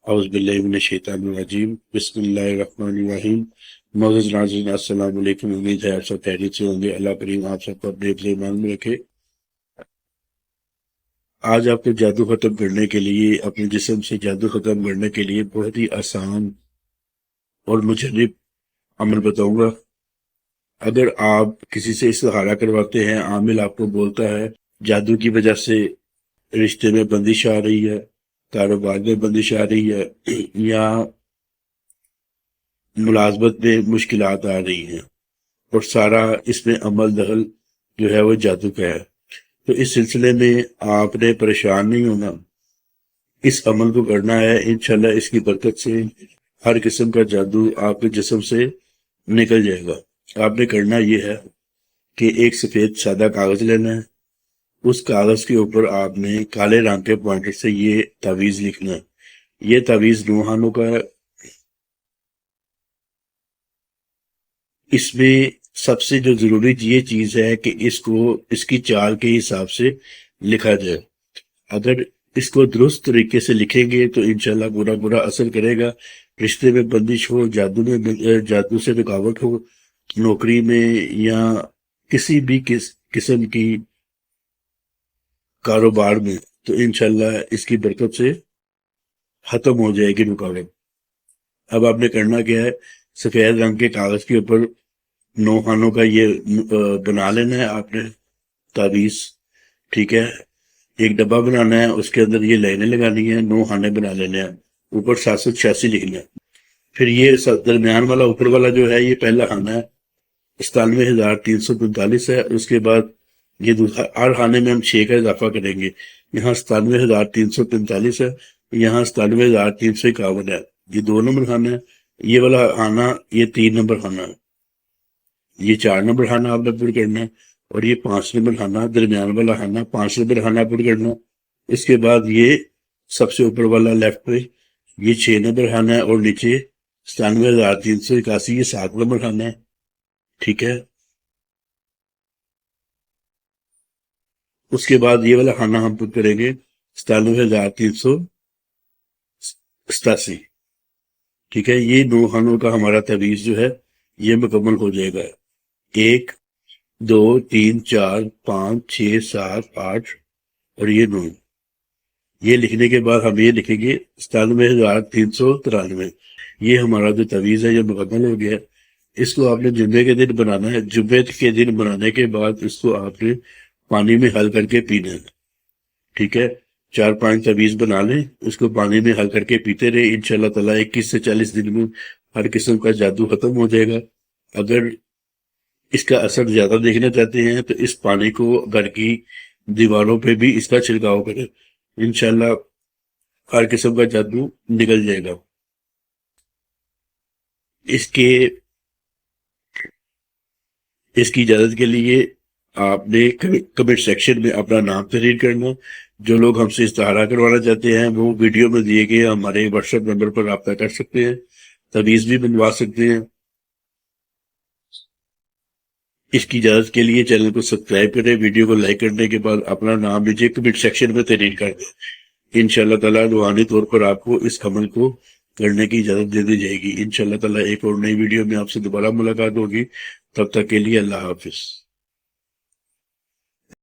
اعوذ باللہ من الشیطان الرجیم بسم اللہ الرحمن الرحیم۔ معزز ناظرین السلام علیکم، امید ہے آپ سب خیریت سے ہوں گے۔ اللہ کریم آپ سب کو اپنے حفظ ایمان میں رکھے۔ آج آپ کو جادو ختم کرنے کے لیے، اپنے جسم سے جادو ختم کرنے کے لیے بہت ہی آسان اور مجرب عمل بتاؤں گا۔ اگر آپ کسی سے استخارہ کرواتے ہیں، عامل آپ کو بولتا ہے جادو کی وجہ سے رشتے میں بندش آ رہی ہے، کاروبار میں بندش آ رہی ہے، یا ملازمت میں مشکلات آ رہی ہیں، اور سارا اس میں عمل دخل جو ہے وہ جادو کا ہے، تو اس سلسلے میں آپ نے پریشان نہیں ہونا، اس عمل کو کرنا ہے۔ انشاءاللہ اس کی برکت سے ہر قسم کا جادو آپ کے جسم سے نکل جائے گا۔ آپ نے کرنا یہ ہے کہ ایک سفید سادہ کاغذ لینا ہے، اس کاغذ کے اوپر آپ نے کالے رنگ کے پوائنٹر سے یہ تعویذ لکھنا ہے۔ یہ تعویذ روحانوں کا ہے۔ اس میں سب سے جو ضروری یہ چیز ہے کہ اس کی چال کے حساب سے لکھا جائے۔ اگر اس کو درست طریقے سے لکھیں گے تو انشاءاللہ برا برا اثر کرے گا۔ رشتے میں بندش ہو، جادو سے رکاوٹ ہو، نوکری میں یا کسی بھی قسم کی کاروبار میں، تو انشاءاللہ اس کی برکت سے ختم ہو جائے گی رکاوٹ۔ اب آپ نے کرنا کیا ہے، سفید رنگ کے کاغذ کے اوپر 9 خانوں کا یہ بنا لینا ہے آپ نے تعویذ، ٹھیک ہے۔ ایک ڈبہ بنانا ہے، اس کے اندر یہ لائنیں لگانی ہیں، 9 خانے بنا لینے ہیں، اوپر 786 لکھنا ہے۔ پھر یہ درمیان والا اوپر والا جو ہے یہ پہلا خانہ ہے، 97,345 ہے۔ اس کے بعد یہ دوسرا، ہر خانے میں ہم 6 کا اضافہ کریں گے۔ یہاں 97,345 ہے، یہاں 97,351 ہے، یہ 2 نمبر خانہ ہے۔ یہ والا خانہ یہ 3 نمبر خانہ ہے، یہ 4 نمبر خانہ آپ نے پر کرنا ہے، اور یہ 5 نمبر خانہ درمیان والا خانہ 5 نمبر خانہ پر کرنا ہے۔ اس کے بعد یہ سب سے اوپر والا لیفٹ پہ یہ 6 نمبر خانہ ہے، اور نیچے 97,381 یہ 7 نمبر خانہ ہے، ٹھیک ہے۔ اس کے بعد یہ والا خانہ ہم پر کریں گے 97,387، ٹھیک ہے۔ یہ 9 خانوں کا ہمارا تعویذ جو ہے یہ مکمل ہو جائے گا۔ 1 2 3 4 5 6 7 8 اور یہ 9۔ یہ لکھنے کے بعد ہم یہ لکھیں گے 97,393۔ یہ ہمارا جو تعویذ ہے یہ مکمل ہو گیا ہے۔ اس کو آپ نے جمعے کے دن بنانا ہے۔ جمعے کے دن بنانے کے بعد اس کو آپ نے پانی میں حل کر کے پینا ہے، ٹھیک ہے۔ 4-5 تعویذ بنا لیں، اس کو پانی میں حل کر کے پیتے رہے، انشاءاللہ تعالیٰ 21 سے 40 دن میں ہر قسم کا جادو ختم ہو جائے گا۔ اگر اس کا اثر زیادہ دیکھنا چاہتے ہیں تو اس پانی کو گھر کی دیواروں پہ بھی اس کا چھڑکاؤ کریں، انشاءاللہ ہر قسم کا جادو نکل جائے گا۔ اس کی اجازت کے لیے آپ نے کمنٹ سیکشن میں اپنا نام تحریر کرنا۔ جو لوگ ہم سے استخارہ کروانا چاہتے ہیں وہ ویڈیو میں دیے گئے ہمارے واٹس ایپ نمبر پر رابطہ کر سکتے ہیں، تعویذ بھی بنوا سکتے ہیں۔ اس کی اجازت کے لیے چینل کو سبسکرائب کریں، ویڈیو کو لائک کرنے کے بعد اپنا نام لیجیے، کمنٹ سیکشن میں تحریر کر دیں۔ انشاءاللہ تعالیٰ روحانی طور پر آپ کو اس عمل کو کرنے کی اجازت دے دی جائے گی۔ انشاءاللہ تعالیٰ ایک اور نئی ویڈیو میں آپ سے دوبارہ ملاقات ہوگی، تب تک کے لیے اللہ حافظ۔